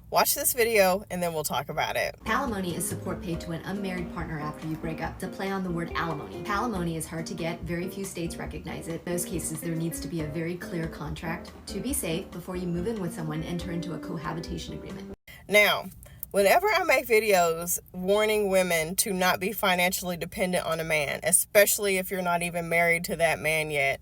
Watch this video and then we'll talk about it. Alimony is support paid to an unmarried partner after you break up. It's a play on the word alimony. Alimony is hard to get. Very few states recognize it. In those cases, there needs to be a very clear contract. To be safe, before you move in with someone, enter into a cohabitation agreement. Now, whenever I make videos warning women to not be financially dependent on a man, especially if you're not even married to that man yet,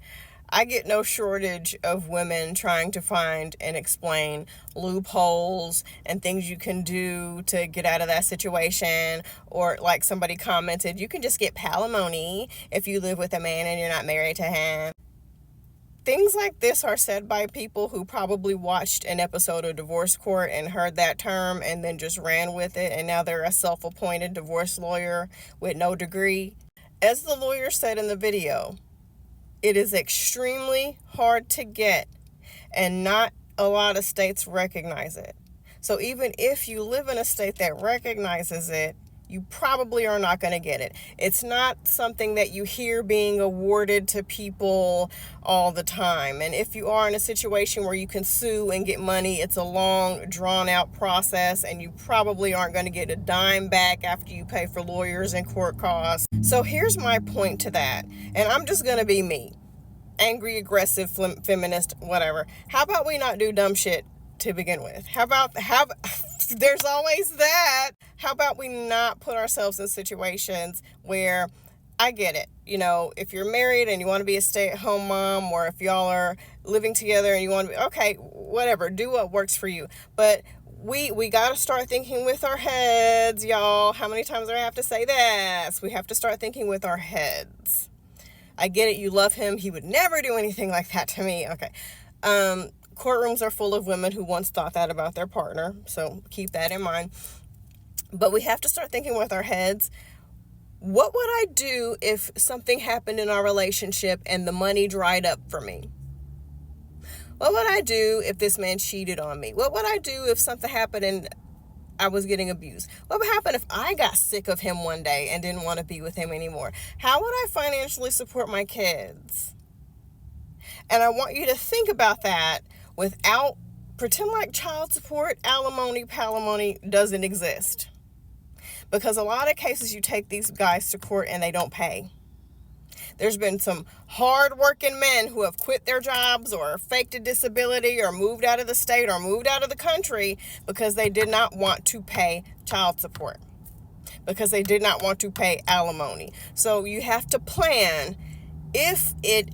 I get no shortage of women trying to find and explain loopholes and things you can do to get out of that situation. Or like somebody commented, you can just get palimony if you live with a man and you're not married to him. Things like this are said by people who probably watched an episode of Divorce Court and heard that term and then just ran with it, and now they're a self-appointed divorce lawyer with no degree. As the lawyer said in the video, it is extremely hard to get, and not a lot of states recognize it. So even if you live in a state that recognizes it, you probably are not going to get it. It's not something that you hear being awarded to people all the time. And if you are in a situation where you can sue and get money, it's a long, drawn-out process, and you probably aren't going to get a dime back after you pay for lawyers and court costs. So here's my point to that, and I'm just going to be me. Angry, aggressive, feminist, whatever. How about we not do dumb shit to begin with? There's always that. How about we not put ourselves in situations where, I get it, you know, if you're married and you want to be a stay-at-home mom, or if y'all are living together and you want to be, okay, whatever, do what works for you. But we got to start thinking with our heads, y'all. How many times do I have to say this? We have to start thinking with our heads. I get it, you love him. He would never do anything like that to me. Okay. Courtrooms are full of women who once thought that about their partner, so keep that in mind. But we have to start thinking with our heads. What would I do if something happened in our relationship and the money dried up for me? What would I do if this man cheated on me? What would I do if something happened and I was getting abused? What would happen if I got sick of him one day and didn't want to be with him anymore? How would I financially support my kids? And I want you to think about that without pretend like child support, alimony, palimony doesn't exist. Because a lot of cases you take these guys to court and they don't pay. There's been some hard-working men who have quit their jobs or faked a disability or moved out of the state or moved out of the country because they did not want to pay child support, because they did not want to pay alimony. So you have to plan if it,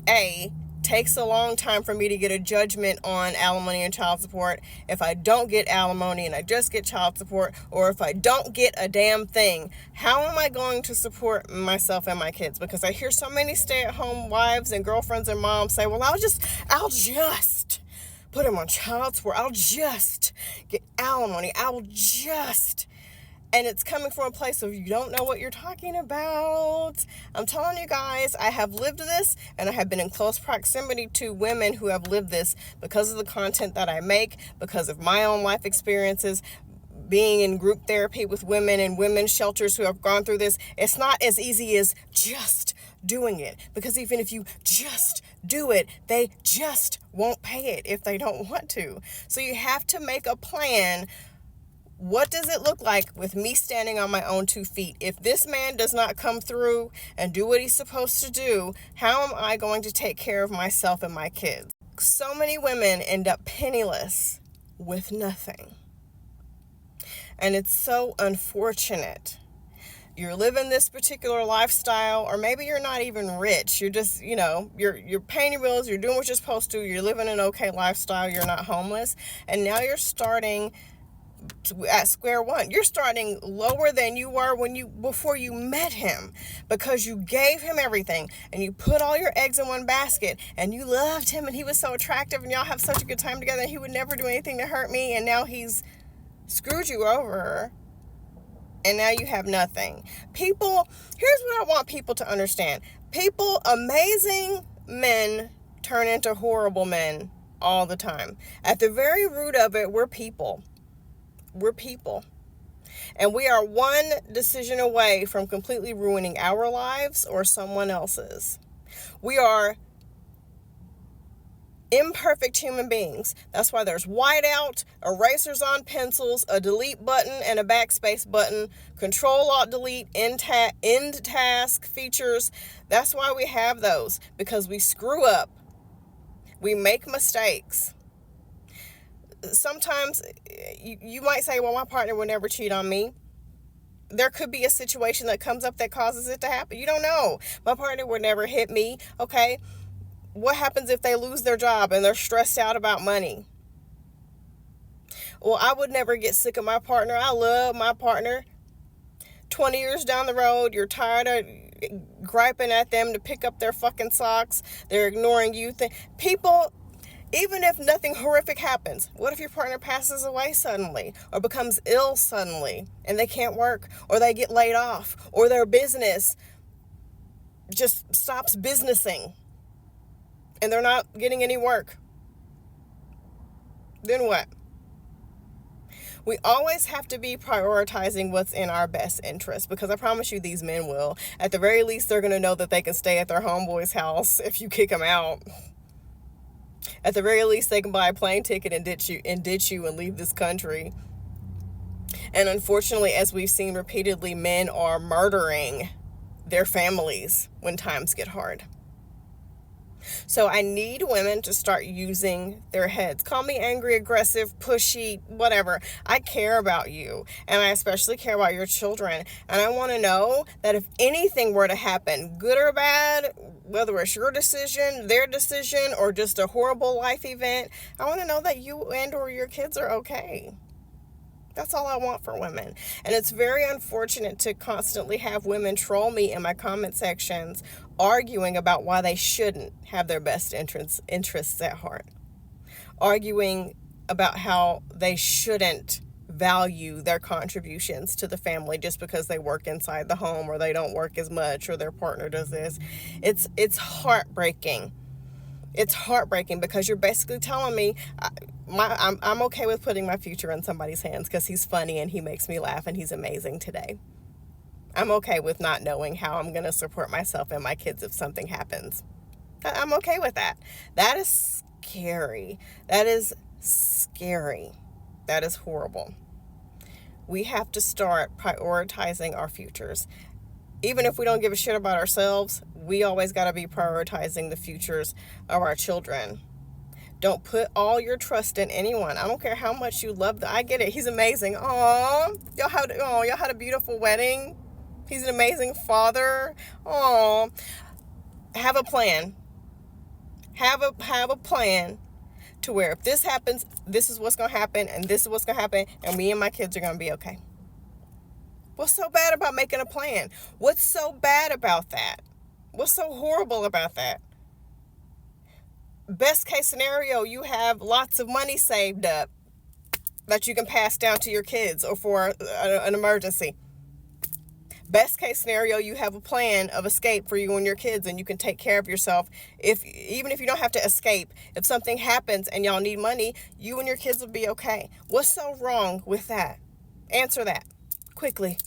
takes a long time for me to get a judgment on alimony and child support, if I don't get alimony and I just get child support, or if I don't get a damn thing, how am I going to support myself and my kids? Because I hear so many stay-at-home wives and girlfriends and moms say, well, I'll just put him on child support. I'll just get alimony. And it's coming from a place of you don't know what you're talking about. I'm telling you guys, I have lived this, and I have been in close proximity to women who have lived this because of the content that I make, because of my own life experiences, being in group therapy with women and women's shelters who have gone through this. It's not as easy as just doing it, because even if you just do it, they just won't pay it if they don't want to. So you have to make a plan. What does it look like with me standing on my own 2 feet? If this man does not come through and do what he's supposed to do, how am I going to take care of myself and my kids? So many women end up penniless with nothing. And it's so unfortunate. You're living this particular lifestyle, or maybe you're not even rich. You're just, you're paying your bills, you're doing what you're supposed to, you're living an okay lifestyle, you're not homeless, and now you're starting at square one. You're starting lower than you were before you met him, because you gave him everything and you put all your eggs in one basket and you loved him and he was so attractive and y'all have such a good time together and he would never do anything to hurt me, and now he's screwed you over and now you have nothing. Here's what I want people to understand. Amazing men turn into horrible men all the time. At the very root of it, we're people. We're people. And we are one decision away from completely ruining our lives or someone else's. We are Imperfect human beings. That's why there's whiteout, erasers on pencils, a delete button and a backspace button, Control-Alt-Delete, end task features. That's why we have those, because we screw up. We make mistakes. Sometimes you might say, well, my partner would never cheat on me. There could be a situation that comes up that causes it to happen. You don't know. My partner would never hit me. Okay. What happens if they lose their job and they're stressed out about money? Well, I would never get sick of my partner. I love my partner. 20 years down the road, you're tired of griping at them to pick up their fucking socks. They're ignoring you. People, even if nothing horrific happens, what if your partner passes away suddenly or becomes ill suddenly and they can't work, or they get laid off, or their business just stops businessing and they're not getting any work? Then what? We always have to be prioritizing what's in our best interest, because I promise you these men will. At the very least, they're going to know that they can stay at their homeboy's house if you kick them out. At the very least, they can buy a plane ticket and ditch you and leave this country. And unfortunately, as we've seen repeatedly, men are murdering their families when times get hard. So I need women to start using their heads. Call me angry, aggressive, pushy, whatever. I care about you, and I especially care about your children. And I want to know that if anything were to happen, good or bad, whether it's your decision, their decision, or just a horrible life event, I want to know that you and or your kids are okay. That's all I want for women. And it's very unfortunate to constantly have women troll me in my comment sections arguing about why they shouldn't have their best interests at heart. Arguing about how they shouldn't value their contributions to the family just because they work inside the home, or they don't work as much, or their partner does this. It's heartbreaking. It's heartbreaking, because you're basically telling me I'm okay with putting my future in somebody's hands because he's funny and he makes me laugh and he's amazing today. I'm okay with not knowing how I'm going to support myself and my kids if something happens. I'm okay with that. That is scary. That is scary. That is horrible. We have to start prioritizing our futures. Even if we don't give a shit about ourselves, we always got to be prioritizing the futures of our children. Don't put all your trust in anyone. I don't care how much you love them. I get it. He's amazing. Aww. Y'all had a beautiful wedding. He's an amazing father. Aww. Have a plan. Have a plan to where if this happens, this is what's going to happen, and this is what's going to happen, and me and my kids are going to be okay. What's so bad about making a plan? What's so bad about that? What's so horrible about that? Best case scenario, you have lots of money saved up that you can pass down to your kids or for an emergency. Best case scenario, you have a plan of escape for you and your kids, and you can take care of yourself. Even if you don't have to escape, if something happens and y'all need money, you and your kids will be okay. What's so wrong with that? Answer that quickly.